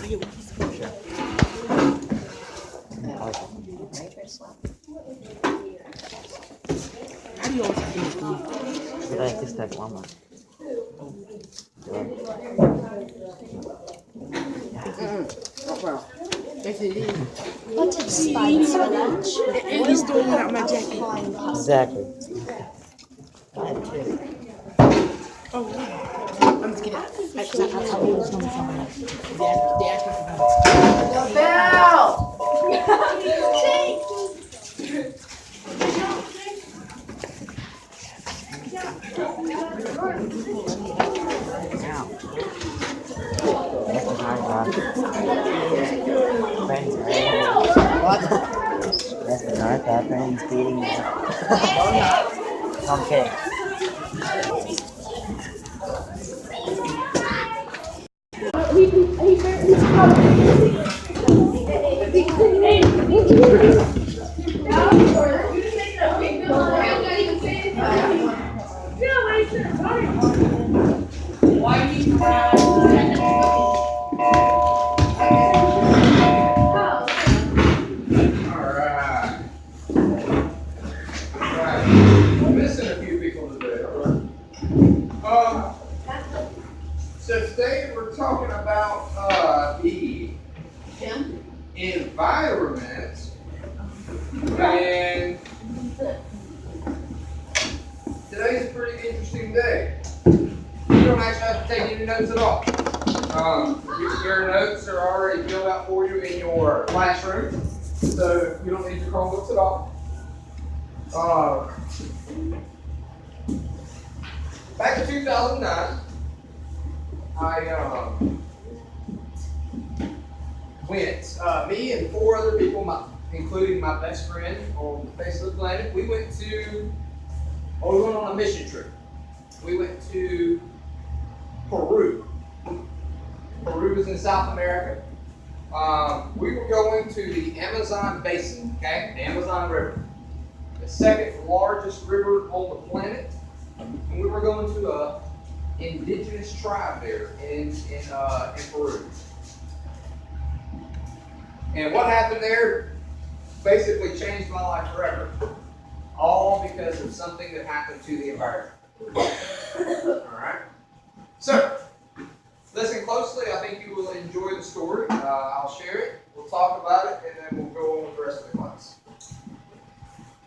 How do you always finish food? Did I kiss that mama? Oh, wow. Yes, it is. Buttered spikes for lunch. And he's throwing out my jacket. Exactly. Oh, wow. I'm just kidding. They asked me for The bell! Friends, what? That's the night that friends feeding me. Okay. Missing a few people today. So today we're talking about the environment, and today's a pretty interesting day. You don't actually have to take any notes at all. Your notes are already filled out for you in your classroom, so you don't need your Chromebooks at all. Back in 2009, I went, me and 4 other people, including my best friend on the face of the planet, we went on a mission trip. We went to Peru. Peru is in South America. We were going to the Amazon basin, okay, the Amazon River, the second largest river on the planet, and we were going to a indigenous tribe there in Peru. And what happened there basically changed my life forever, all because of something that happened to the environment. All right. So, listen closely. I think you will enjoy the story. I'll share it. We'll talk about it, and then we'll go on with the rest of the class.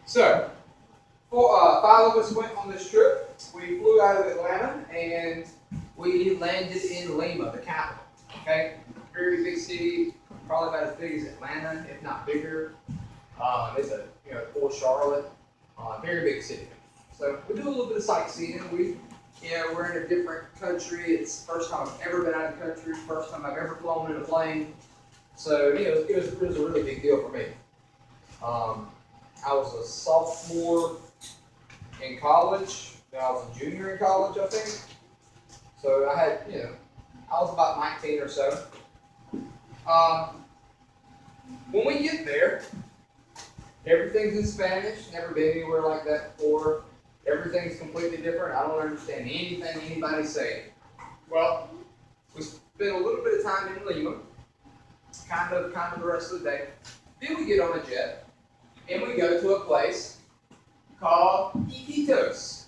So, 5 of us went on this trip. We flew out of Atlanta, and we landed in Lima, the capital. Okay, very big city, probably about as big as Atlanta, if not bigger. It's a full Charlotte, very big city. So we do a little bit of sightseeing. We're in a different country. It's the first time I've ever been out of the country. First time I've ever flown in a plane. So it was a really big deal for me. I was a sophomore in college. I was a junior in college, I think. So I had, I was about 19 or so. When we get there, everything's in Spanish. Never been anywhere like that before. Everything's completely different. I don't understand anything anybody's saying. Well, we spent a little bit of time in Lima, kind of the rest of the day. Then we get on a jet, and we go to a place called Iquitos.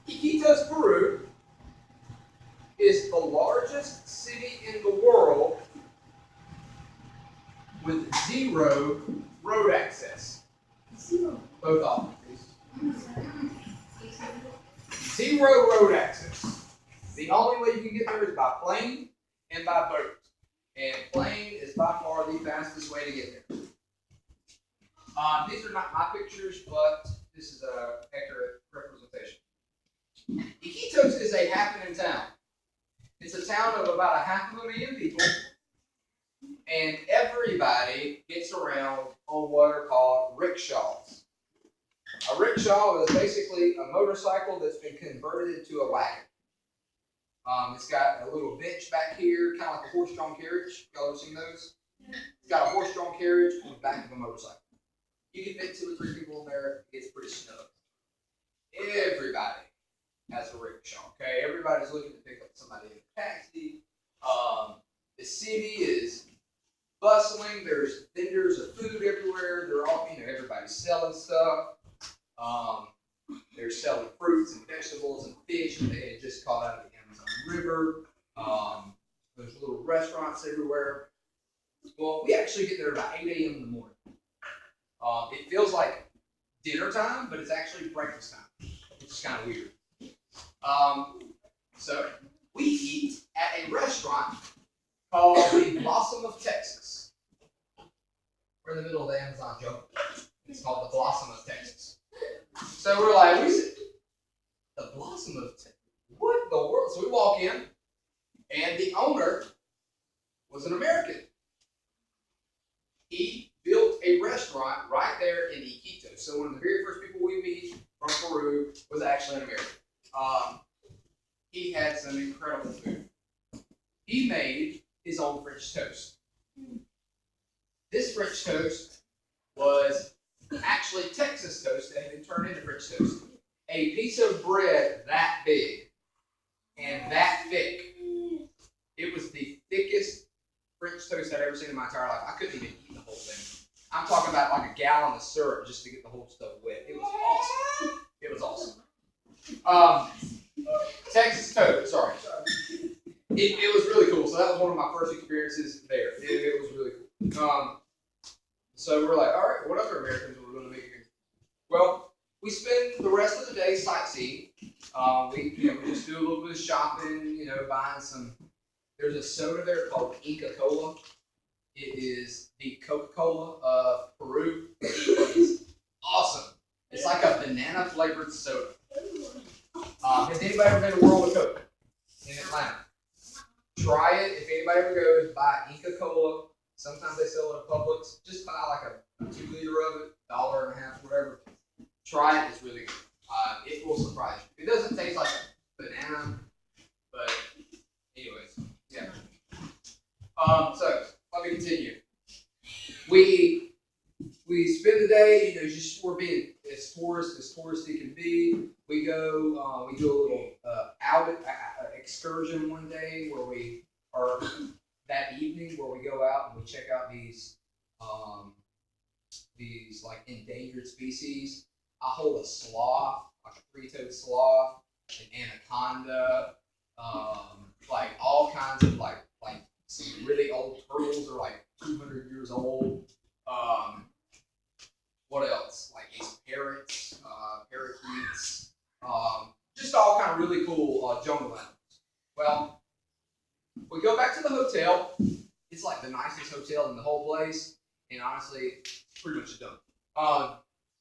Iquitos, Peru, is the largest city in the world with 0 road access. Both offices. 0 road access. The only way you can get there is by plane and by boat. And plane is by far the fastest way to get there. These are not my pictures, but this is an accurate representation. Iquitos is a happening town. It's a town of about 500,000 people, and everybody gets around on what are called rickshaws. A rickshaw is basically a motorcycle that's been converted into a wagon. It's got a little bench back here, kind of like a horse-drawn carriage. Y'all ever seen those? It's got a horse-drawn carriage on the back of a motorcycle. You can fit 2 or 3 people in there. It gets pretty snug. Everybody has a rickshaw. Okay, everybody's looking to pick up somebody in a taxi. The city is bustling. There's vendors of food everywhere. They're all, everybody's selling stuff. They're selling fruits and vegetables and fish that they had just caught out of the Amazon River. There's little restaurants everywhere. Well, we actually get there about 8 a.m. in the morning. It feels like dinner time, but it's actually breakfast time, which is kind of weird. So we eat at a restaurant called the Blossom of Texas. We're in the middle of the Amazon jungle. It's called the Blossom of Texas. So we're like, the Blossom of Texas? What in the world? So we walk in, and the owner was an American. He built a restaurant right there in Iquitos. So one of the very first people we meet from Peru was actually an American. He had some incredible food. He made his own French toast. This French toast was actually Texas toast that had been turned into French toast. A piece of bread that big and that thick. It was the thickest French toast I'd ever seen in my entire life. I couldn't even eat the whole thing. I'm talking about like a gallon of syrup just to get the whole stuff wet. It was awesome. It was awesome. Texas toast, sorry. It was really cool. So that was one of my first experiences there. It was really cool. So we're like, all right, what other Americans are we going to meet here? Well, we spend the rest of the day sightseeing. We just do a little bit of shopping, buying some. There's a soda there called Inca Cola. It is the Coca-Cola of Peru. It is awesome. It's like a banana flavored soda. Has anybody ever been to World of Coke in Atlanta? Try it. If anybody ever goes, buy Inca Cola. Sometimes they sell it at Publix. Just buy like a 2 liter of it, $1.50, whatever. Try it. It's really good. It will surprise you. It doesn't taste like a banana, but anyways, yeah. So let me continue. We spend the day, just we're being as touristy can be. We go, we do a little excursion one day where we are that evening where we go out and we check out these like endangered species. I hold a sloth, like a three-toed sloth, an anaconda, like all kinds of like some really old turtles are like 200 years old. What else? Like these parrots, parakeets, just all kind of really cool jungle animals. Well, we go back to the hotel. It's like the nicest hotel in the whole place, and honestly, pretty much done.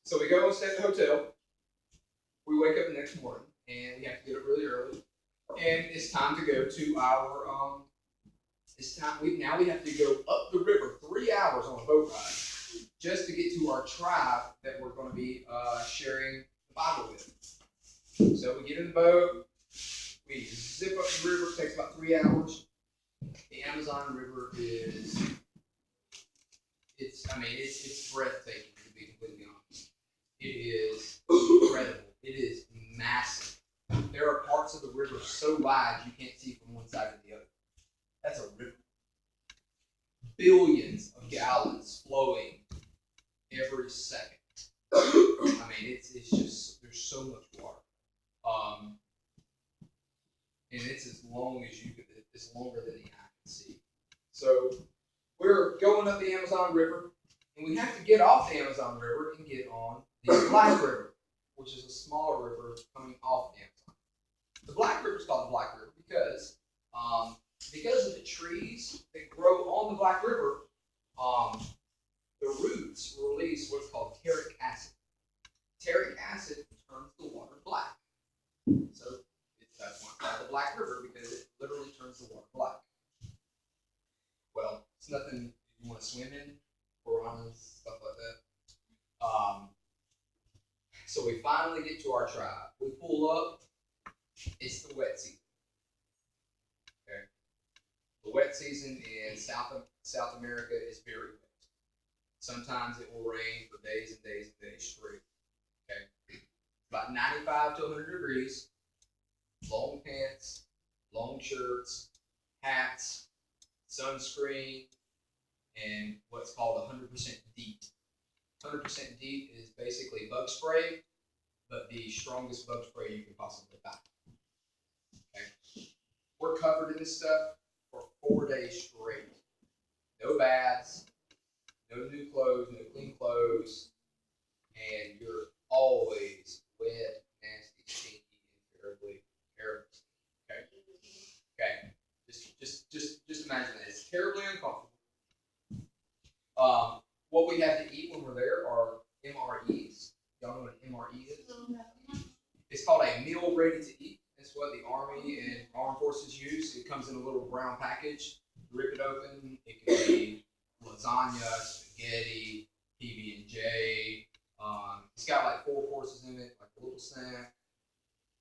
So we go and stay at the hotel. We wake up the next morning, and we have to get up really early, and it's time to go to our. Now we have to go up the river 3 hours on a boat ride just to get to our tribe that we're going to be sharing the Bible with. So we get in the boat, we zip up the river. It takes about 3 hours. The Amazon River is it's breathtaking, to be completely honest. It is incredible. It is massive. There are parts of the river so wide you can't see from one side to the other. That's a river. Billions of gallons flowing every second. It's just, there's so much water. And it's as long as it's longer than the eye can see. So we're going up the Amazon River, and we have to get off the Amazon River and get on the Black River, which is a smaller river coming off the Amazon. The Black River is called the Black River because of the trees that grow on the Black River, the roots release what's called taric acid. Taric acid turns the water black. So that's why it's called the Black River, because it literally turns the water black. Well, it's nothing you want to swim in, piranhas, stuff like that. So we finally get to our tribe. We pull up. It's the wet season. Okay. The wet season in South America is very wet. Sometimes it will rain for days and days and days straight. Okay. About 95 to 100 degrees. Long pants, long shirts, hats, sunscreen, and what's called 100% DEET. 100% DEET is basically bug spray, but the strongest bug spray you can possibly buy. Okay. We're covered in this stuff for 4 days straight. No baths, no new clothes, no clean clothes, and you're always wet, nasty, stinky, and terribly, terrible. Okay. Okay. Just imagine that. It's terribly uncomfortable. What we have to eat when we're there are MREs. Y'all know what an MRE is? It's called a meal ready to eat. It's what the Army and Armed Forces use. It comes in a little brown package. Rip it open. It can be lasagna, spaghetti, PB&J. It's got like 4 courses in it, like a little snack.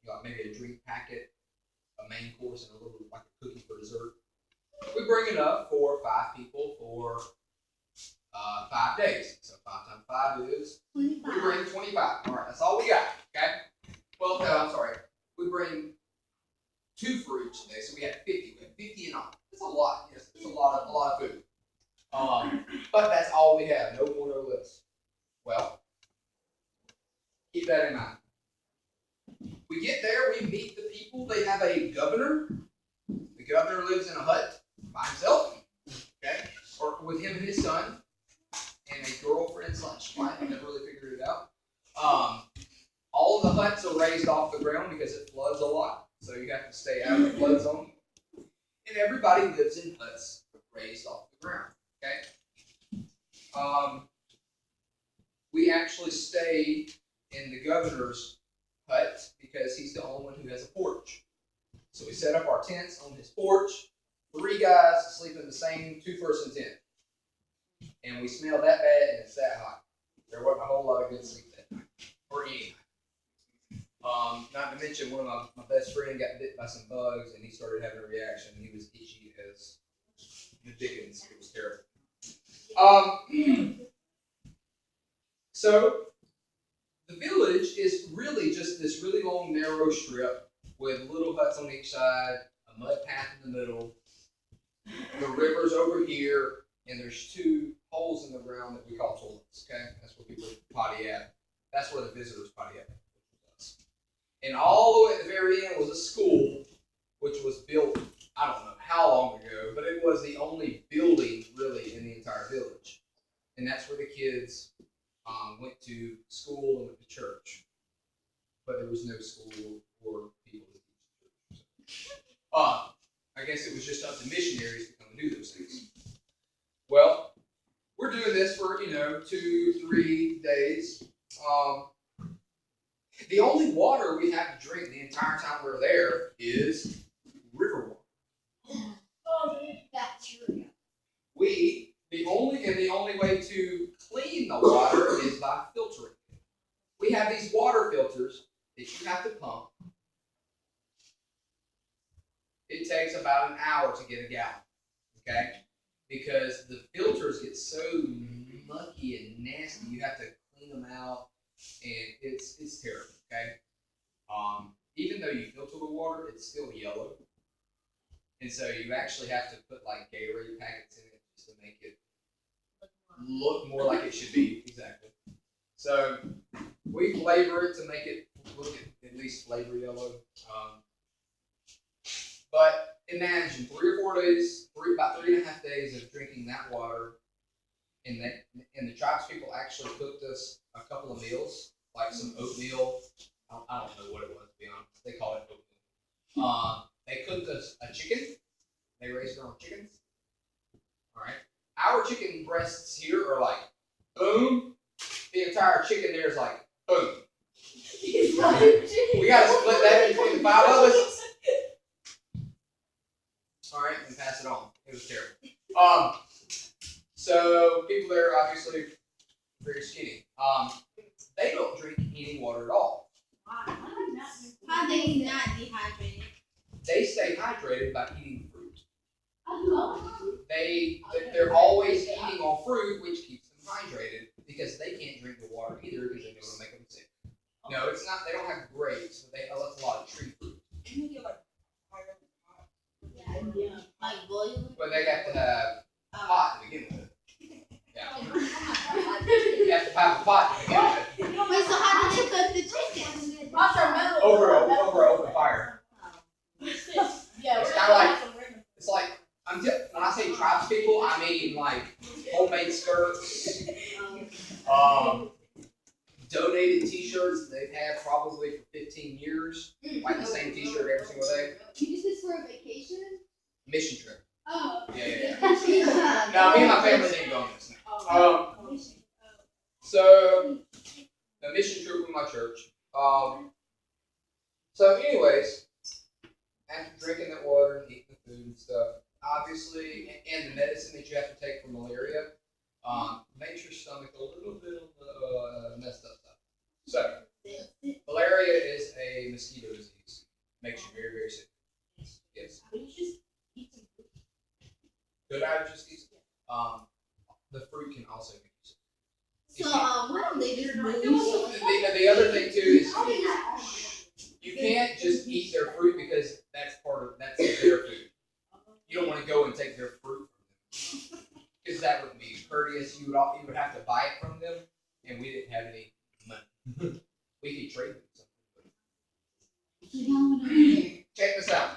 You got maybe a drink packet, a main course, and a little like a cookie for dessert. We bring it up for 5 people for 5 days. So 5 times 5 is 25. We bring 25. All right, that's all we got. Okay. Well, no, I'm sorry. We bring 2 for each day, so we have 50. We have 50 in all. It's a lot. Yes, it's a lot of food. But that's all we have. No more, no less. Well, keep that in mind. We get there. We meet the people. They have a governor. The governor lives in a hut by himself. Okay, or with him and his son. And a girlfriend / wife. I never really figured it out. All of the huts are raised off the ground because it floods a lot. So you have to stay out of the flood zone. And everybody lives in huts raised off the ground. Okay? We actually stay in the governor's hut because he's the only one who has a porch. So we set up our tents on his porch. 3 guys sleep in the same 2-person tent. And we smelled that bad and it's that hot. There wasn't a whole lot of good sleep that night. Or any night. Not to mention one of my best friend got bit by some bugs and he started having a reaction. He was itchy as the dickens. It was terrible. So the village is really just this really long narrow strip with little huts on each side, a mud path in the middle. The river's over here, and there's 2 holes in the ground that we call toilets. Okay, that's where people potty at. That's where the visitors potty at. And all the way at the very end was a school, which was built, I don't know how long ago, but it was the only building really in the entire village. And that's where the kids went to school and went to church. But there was no school for people to teach church. I guess it was just up to missionaries to come and do those things. Well, we're doing this for, 2-3 days. The only water we have to drink the entire time we're there is river water. Bacteria. The only way to clean the water is by filtering it. We have these water filters that you have to pump. It takes about an hour to get a gallon, okay? Because the filters get so mucky and nasty, you have to clean them out, and it's terrible, okay? Even though you filter the water, it's still yellow. And so you actually have to put like Gatorade packets in it just to make it look more like it should be. Exactly. So we flavor it to make it look at least flavor yellow. But imagine 3 or 4 days, about 3.5 days of drinking that water, and the tribes people actually cooked us a couple of meals, like some oatmeal. I don't know what it was, to be honest. They call it oatmeal. They cooked us a chicken. They raised their own chickens. All right. Our chicken breasts here are like boom. The entire chicken there is like boom. We got to split that between the 5 of us. All right, and pass it on. It was terrible. So people there are obviously very skinny. They don't drink any water at all. How are they not dehydrated? They stay hydrated by eating fruit. They're always eating on fruit, which keeps them hydrated because they can't drink the water either because they know it'll make them sick. No, it's not. They don't have grapes, but that's a lot of tree fruit. Like boiled? But But they got to have a pot to begin with. Yeah. You have to have a pot to begin with. Wait, so how do they cook the chicken? Over an open fire. Yeah, It's kind of like, it's like, when I say tribes people, I mean like homemade skirts, donated t-shirts they've had probably for 15 years, like the same t-shirt every single day. You use this for a vacation? Mission trip. Oh. Yeah. No, me and my family didn't go on this now. So, the mission trip with my church. So anyways, after drinking that water and eating the food and stuff, obviously, and the medicine that you have to take for malaria, makes your stomach a little bit messed up. So, malaria is a mosquito disease. Makes you very, very sick. Yes. Good allergies. The fruit can also make you sick. So, why don't they just move? The other thing too is you can't just eat their fruit because that's their food. You don't want to go and take their fruit from them because that wouldn't be courteous. You would have to buy it from them, and we didn't have any money. We could trade them something. Check this out.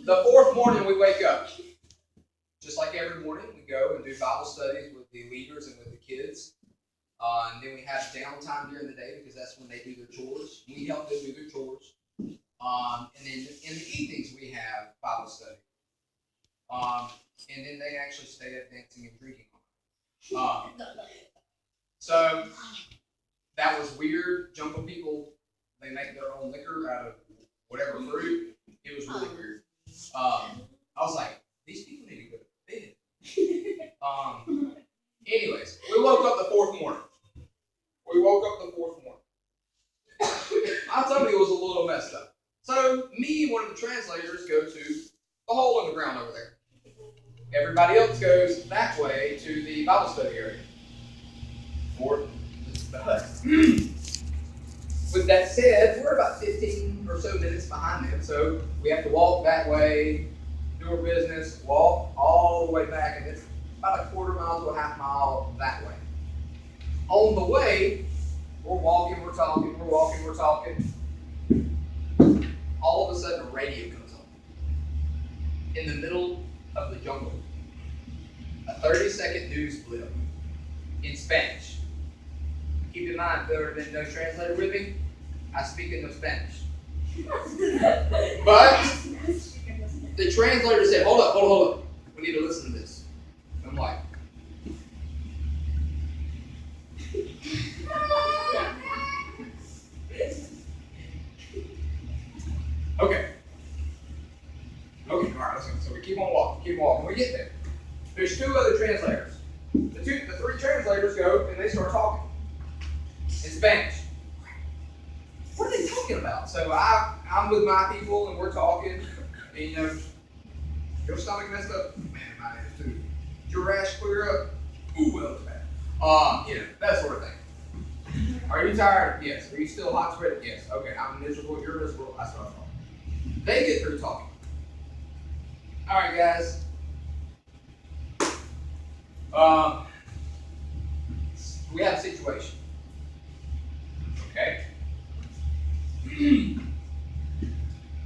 The fourth morning we wake up. Just like every morning, we go and do Bible studies with the leaders and with the kids. And then we have downtime during the day because that's when they do their chores. We help them do their chores. And then in the evenings, we have Bible study. And then they actually stay up dancing and drinking. So that was weird. Jungle people, they make their own liquor out of whatever fruit. It was really weird. I was like, these people need to go to bed. Anyways, we woke up the fourth morning. I'll tell you it was a little messed up. So me and one of the translators go to the hole in the ground over there. Everybody else goes that way to the Bible study area. Or the hut. With that said, we're about 15 or so minutes behind them, so we have to walk that way, do our business, walk all the way back, and it's about a quarter mile to a half mile that way. On the way, we're walking, we're talking. All of a sudden, a radio comes on. In the middle of the jungle. A 30-second news blip in Spanish. Keep in mind, there have been no translator with me. I speak in no Spanish. But the translator said, hold up. We need to listen to this. I'm like, okay, all right, let's go. So we keep on walking. We get there. There's two other translators. The three translators go and they start talking in Spanish. What are they talking about? So I'm with my people and we're talking. And, your stomach messed up? Man, mine is too. Did your rash clear up? Ooh, well, it's bad. That sort of thing. Are you tired? Yes. Are you still hot sweated? Yes. Okay, I'm miserable. You're miserable. That's what I'm talking. They get through talking. All right, guys. We have a situation. Okay.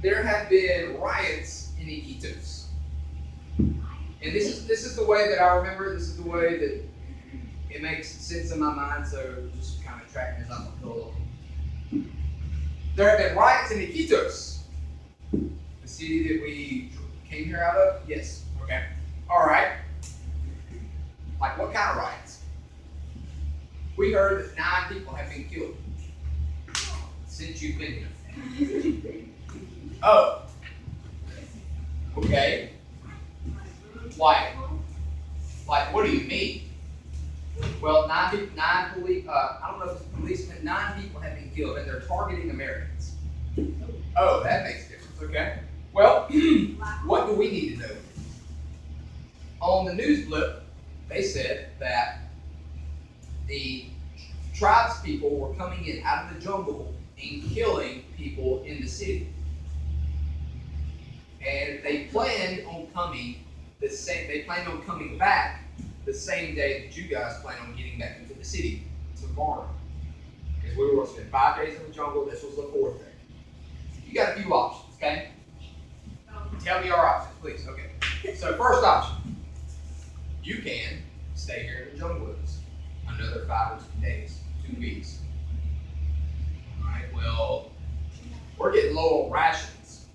There have been riots in Iquitos. And this is the way that I remember. This is the way that it makes sense in my mind. So just kind of track this up a little. There have been riots in Iquitos, the city that we came here out of. Yes. Okay. All right. Like what kind of riots? We heard that 9 people have been killed since you've been here. Oh. Okay. Like, what do you mean? Well, 9 police, I don't know if it's policemen, 9 people have been killed, and they're targeting Americans. Oh, that makes a difference, okay. Well, what do we need to know? On the news blip, they said that the tribes people were coming in out of the jungle and killing people in the city. And they planned on coming They plan on coming back the same day that you guys plan on getting back into the city tomorrow. Because we were going to spend 5 days in the jungle. This was the 4th day. You got a few options, okay? Tell me your options, please. Okay. So first option, you can stay here in the jungle with us another 5 or 2 days, 2 weeks. All right. Well, we're getting low on rations,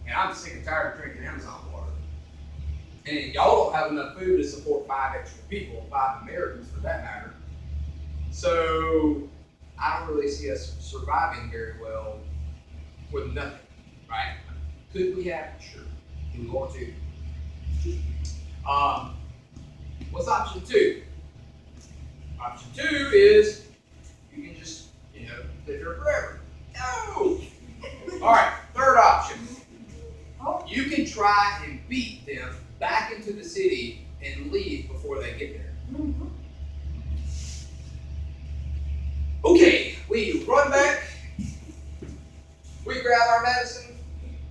and I'm sick and tired of drinking Amazon water. And y'all don't have enough food to support 5 extra people, 5 Americans for that matter. So I don't really see us surviving very well with nothing, right? Could we have? Sure. Do we want to? What's option 2? Option 2 is you can just, live here forever. No! All right, third option. You can try and beat them back into the city and leave before they get there. Okay, we run back, we grab our medicine,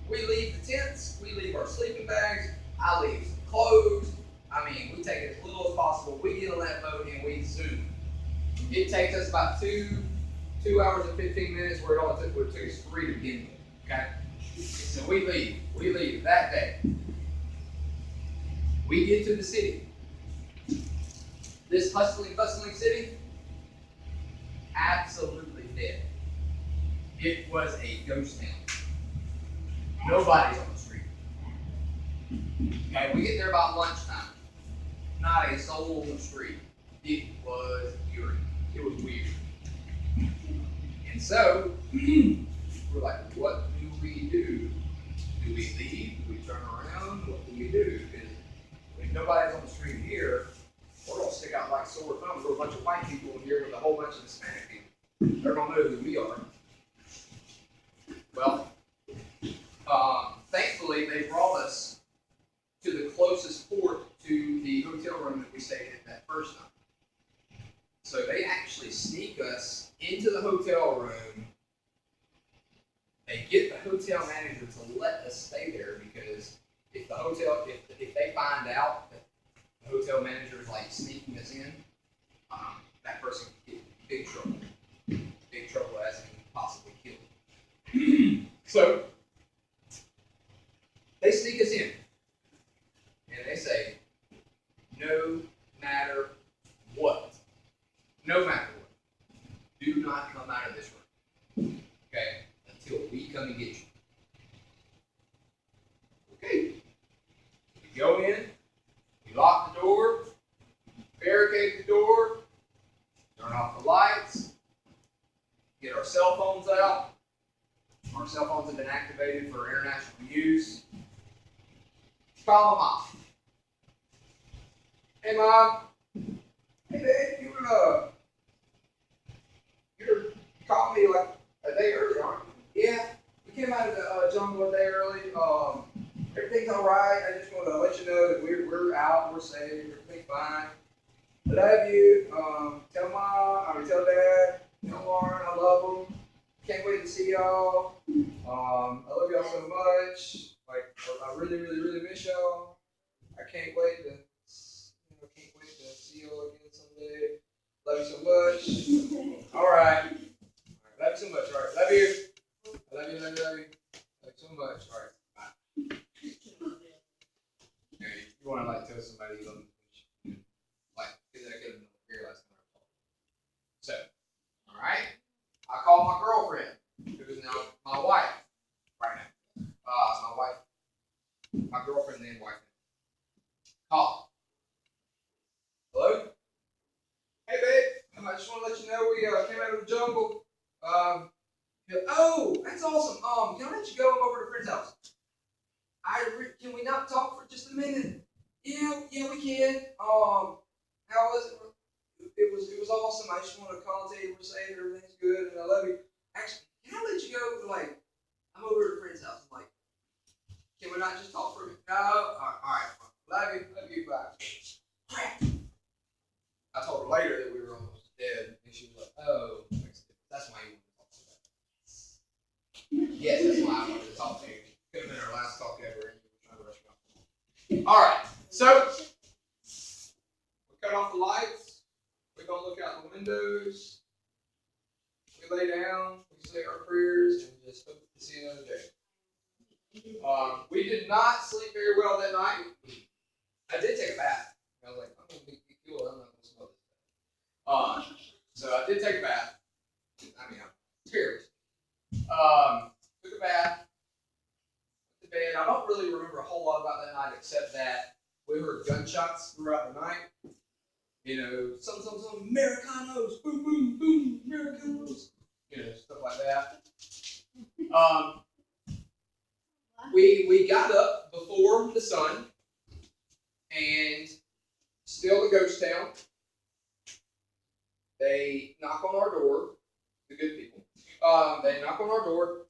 we leave the tents, we leave our sleeping bags, I leave some clothes. I mean, we take as little as possible. We get on that boat and we zoom. It takes us about 2 hours and 15 minutes, where it only took us 3 to begin with. Okay? So we leave that day. We get to the city. This hustling, bustling city, absolutely dead. It was a ghost town. Nobody's on the street. Okay, we get there about lunchtime. Not a soul on the street. It was eerie. It was weird. And so, we're like, what do we do? Do we leave? Do we turn around? What do we do? Because if nobody's on the street here, we're going to stick out like sore thumbs. We're a bunch of white people in here with a whole bunch of Hispanic people. They're going to know who we are. Well, thankfully, they brought us to the closest port to the hotel room that we stayed at that first time. So they actually sneak us into the hotel room. They get the hotel manager to let us stay there, because if they find out that the hotel manager is like sneaking us in, that person could get in big trouble. Big trouble as in possibly killed. So they sneak us in, and they say, no matter what, do not come out of this room, okay, until we come and get you. Okay, we go in, we lock the door, barricade the door, turn off the lights, get our cell phones out. Our cell phones have been activated for international use. Call them off. Hey, Mom. Hey, Dad, you called me like a day early, aren't you? Yeah, we came out of the jungle a day early. Everything's all right. I just want to let you know that we're out, we're safe, everything's fine. I love you. Tell Dad, tell Lauren, I love them. Can't wait to see y'all. I love y'all so much. Like, I really, really, really miss y'all. I can't wait to see y'all again someday. Love you so much. All right. Love you so much. All right. Love you. I love you. Love you. Love you. Love you so much. All right. Bye. Okay. You want to like tell somebody like because I get them here last time I called. So, all right. I call my girlfriend, who is now my wife, right now. My girlfriend then wife. Call. Hello? Hey, babe. I just want to let you know we came out of the jungle. Oh, that's awesome. Can I let you go? I'm over to a friend's house. Can we not talk for just a minute? Yeah, we can. How was it? It was awesome. I just want to call and tell you we're safe, everything's good, and I love you. Actually, can I let you go? Like, I'm over at a friend's house. I'm like, can we not just talk for a minute? No. All right. Love you. Bye. Crap. I told her later that we were almost dead, and she was like, "Oh, that's why you wanted to talk to me." Yes, that's why I wanted to talk to you. Could have been our last talk ever, and you were trying to rush me off. All right. So we cut off the lights. We don't look out the windows. We lay down. We say our prayers and just hope to see another day. We did not sleep very well that night. I did take a bath. I was like, I'm gonna be cool. I'm not gonna smell this. So I did take a bath. I mean, I'm terrible. Took a bath. Went to bed. I don't really remember a whole lot about that night except that we heard gunshots throughout the night. You know, some Americanos, boom, boom, boom, Americanos. You know, stuff like that. We got up before the sun and still the ghost town. They knock on our door, the good people. They knock on our door.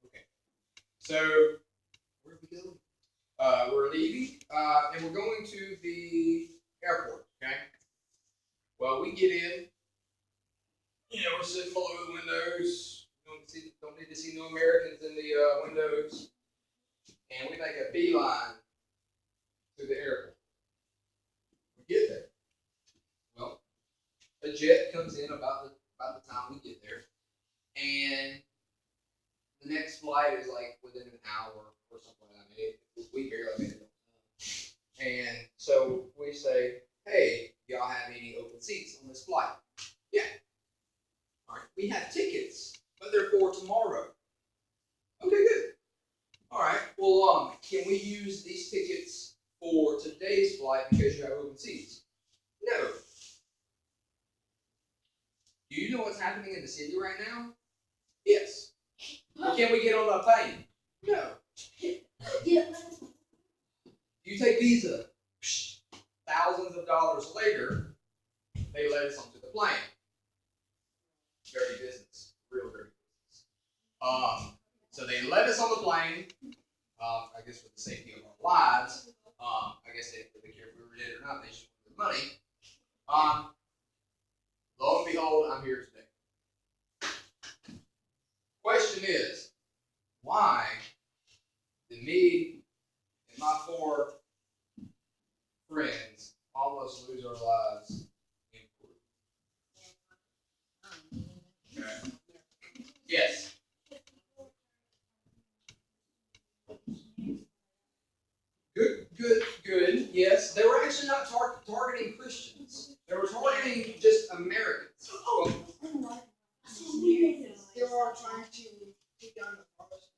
Okay. So where are we going? We're leaving, and we're going to the airport. Okay. Well, we get in. You know, we're sitting below the windows. Don't need to see no Americans in the windows. And we make a beeline to the airport. We get there. Well, a jet comes in about the time we get there, and the next flight is like within an hour or something like that. We barely made it. And so we say, "Hey, y'all have any open seats on this flight?" Yeah. All right. We have tickets, but they're for tomorrow. Okay, good. All right. Well, can we use these tickets for today's flight because you have open seats? No. Do you know what's happening in the city right now? Yes. Well, can we get on a plane? No. You take Visa. Thousands of dollars later, they let us onto the plane. Dirty business. Real dirty business. So they let us on the plane, I guess for the safety of our lives. I guess they didn't really care if we were dead or not. They just wanted the money. Lo and behold, I'm here today. Question is, why did me and my 4 friends almost lose our lives in court? Okay. Yes. Good. Yes, they were actually not targeting Christians. They were targeting just Americans. Well, They were trying to take down the forest.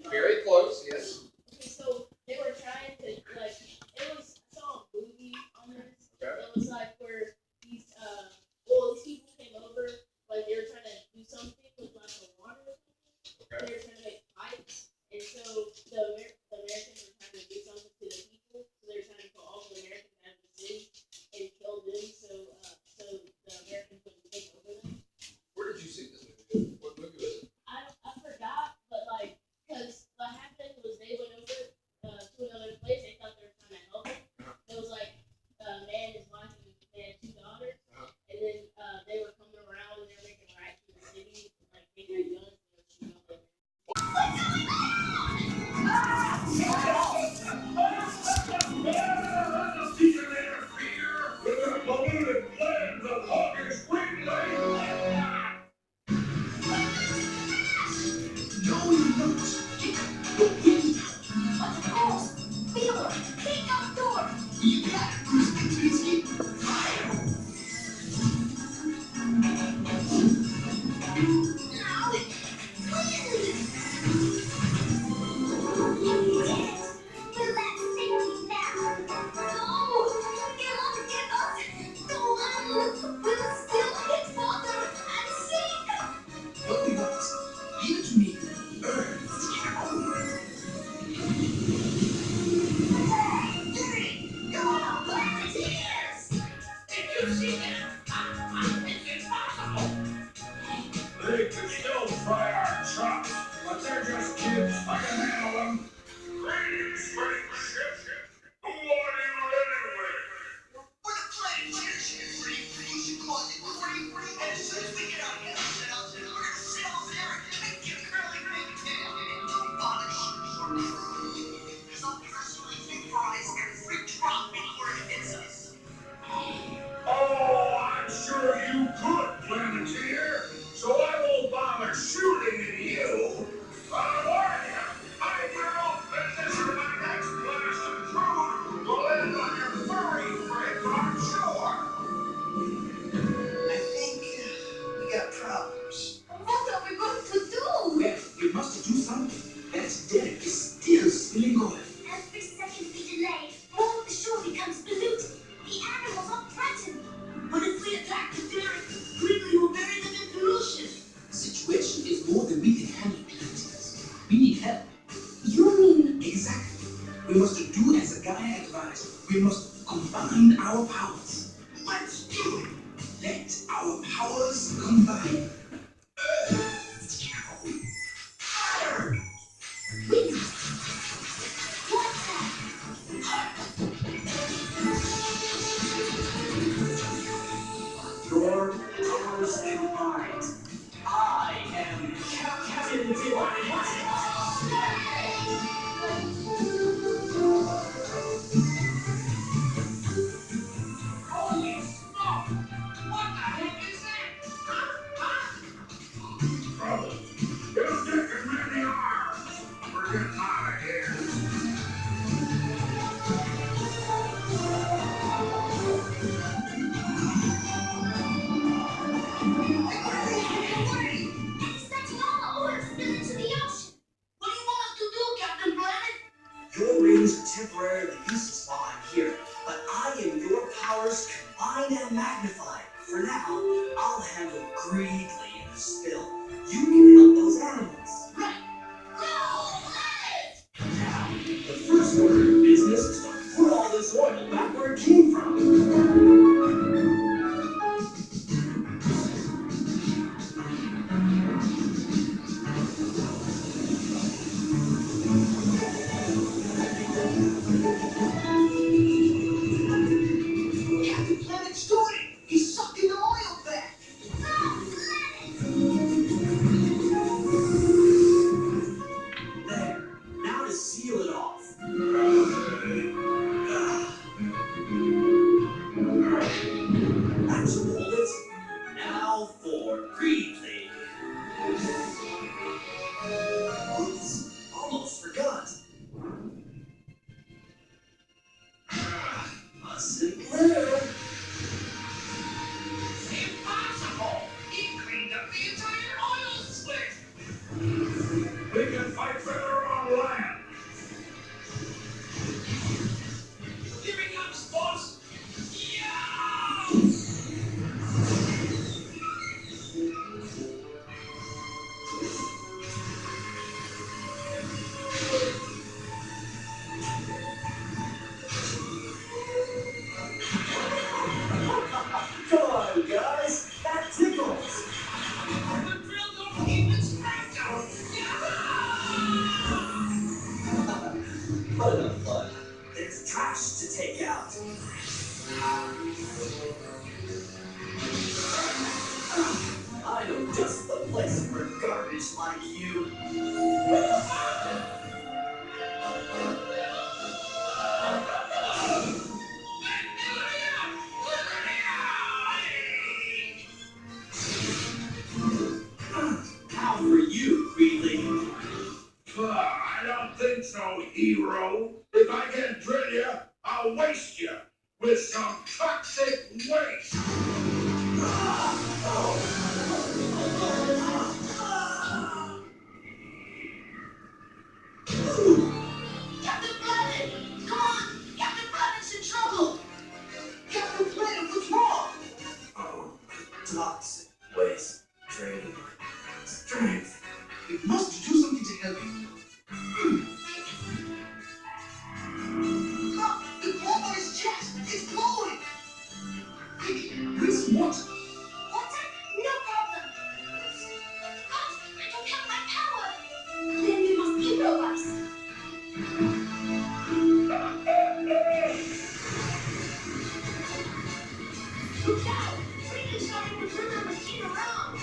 very close, yes. Okay, so they were trying to like I saw a movie on this. Okay. It was like where these these people came over, like they were trying to do something with like the water or something. Okay. They were trying to make pipes, and so the Americans were trying to do something to the people. So they were trying to put all the Americans out of the city and kill them, so the Americans wouldn't take over them. Where did you see this movie? What movie was it? I forgot, but like, because what happened was they went over to another place. They thought they were trying to help them. It was like a man, his wife, and they had 2 daughters, and then they were coming around and they were making riots in the city. Like they had guns and they were shooting up. We must combine our powers. Let's do it. Let our powers combine. Fire! Your powers combined. I am Captain Divine. Holy smoke! What the heck is that? Trouble. You taking many arms. We're getting out of here. Your rings are temporarily useless while I'm here, but I am your powers combined and magnified. For now, I'll handle Greedly in the spill. You can help those animals. Right. Go! Now, the first order of business is to put all this oil back where it came from. Captain Planet's doing it! He's sucking the oil back! There. Now to seal it off. That's hold it. Now for Greedly. Oops, almost forgot. Mustn't live. Impossible! He cleaned up the entire oil slick! We can fight better on land. Here he comes, boss! Yeah! Come on, guys! That tickles! The drill don't keep its cracked out! What enough fun. There's trash to take out. I know just the place for garbage like you. How for you, Greedly? I don't think so, hero. If I can drill you, I'll waste you with some toxic waste. Captain Planet! Come on! Captain Planet's in trouble! Captain Planet, what's wrong? Oh, toxic waste draining strength. We must do something to help you. Look! The glow on his chest! It's glowing! With what? Water? No problem. But I don't have my power. Then we must improvise. Look out! Freaking starting to turn the machine around.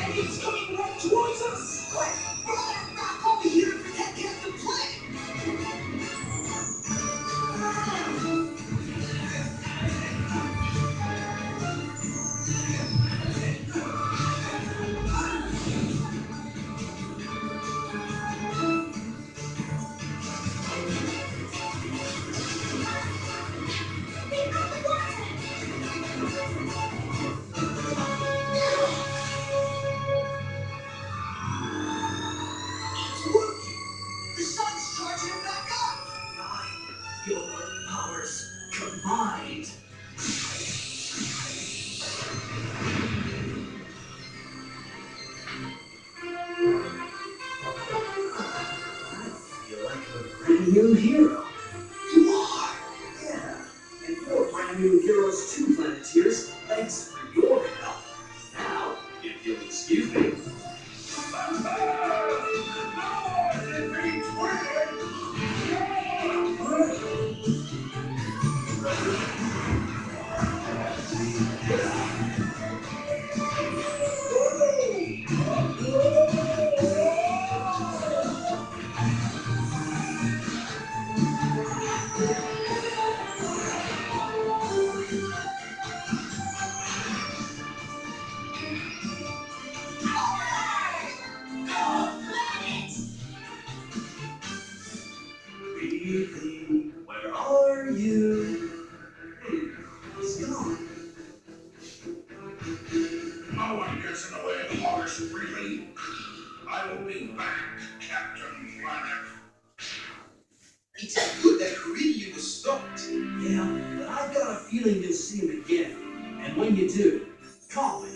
And it's coming right towards us. Quick! We're gonna knock over here and protect Captain Planet. They got the water! It's working! The sun's charging it back up! Your powers combined. I feel like a brand new hero. You are? Yeah. Sleepy, where are you? He's gone. No one gets in the way of harsh breathing. I will be back, Captain Planet. It's good that Iridium was stopped. Yeah, but I've got a feeling you'll see him again. And when you do, call me.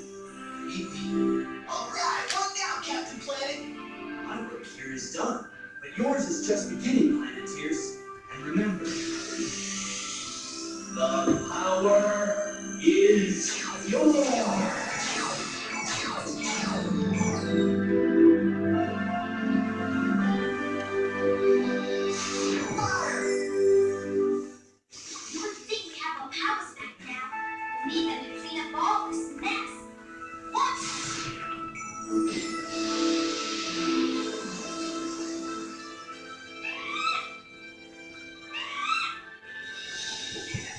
Alright, what now, Captain Planet? My work here is done, but yours is just beginning, Planeteers. And remember, the power is yours. You would think we have a power snack now. We need them to clean up all this mess. What?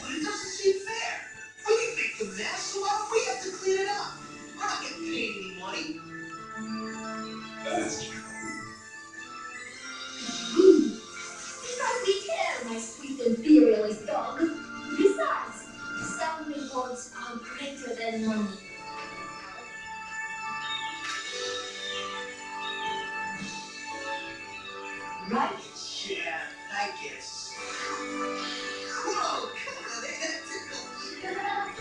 But it doesn't seem fair. We didn't make the mess, so why do we have to clean it up? We're not getting paid any money. That's true. Because we care, my sweet imperialist dog. Besides, some rewards are greater than money. Right? Yeah, I guess. Whoa, come on, that tickled.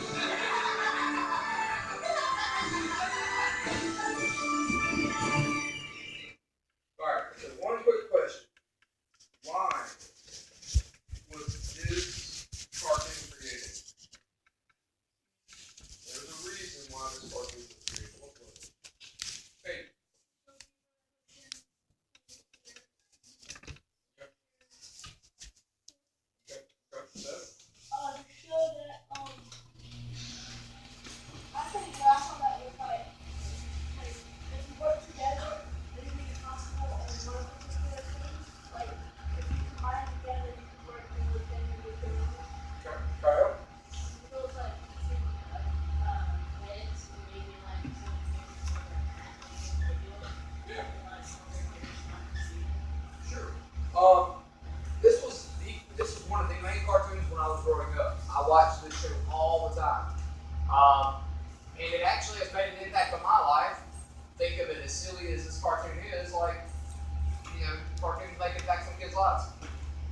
Alright, so one quick question. Why was this cartoon created? There's a reason why this cartoon was created. What was it? Hey. So, To show that I think last one that was like if you work together, anything is possible and one particular thing, like if you combine together you can work towards things with your own. Kyle? So it's like heads and maybe like some Yeah. like something like that. Sure. This was one of the main cartoons when I was growing up. I watched this show all the time. And it actually has made an impact on my life. Think of it as silly as this cartoon is, like, you know, cartoons make impact on kids' lives.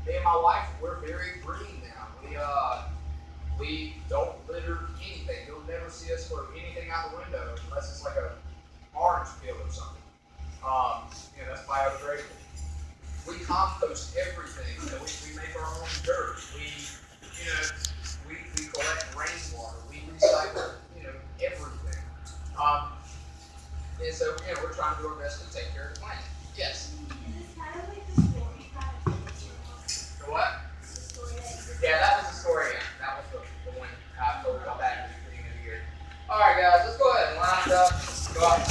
Me and my wife, we're very green now. We don't litter anything. You'll never see us throw anything out the window unless it's like a orange peel or something. You know, that's biodegradable. We compost everything. You know, we make our own dirt. We collect rainwater. We recycle, you know, everything. And so, you know, we're trying to do our best to take care of the planet. Yes. Is this kind of like the story kind of The what? the story that Yeah, that was the story. Yeah, that was the one I told about that at the beginning of the year. All right, guys, let's go ahead and line it up. Go out.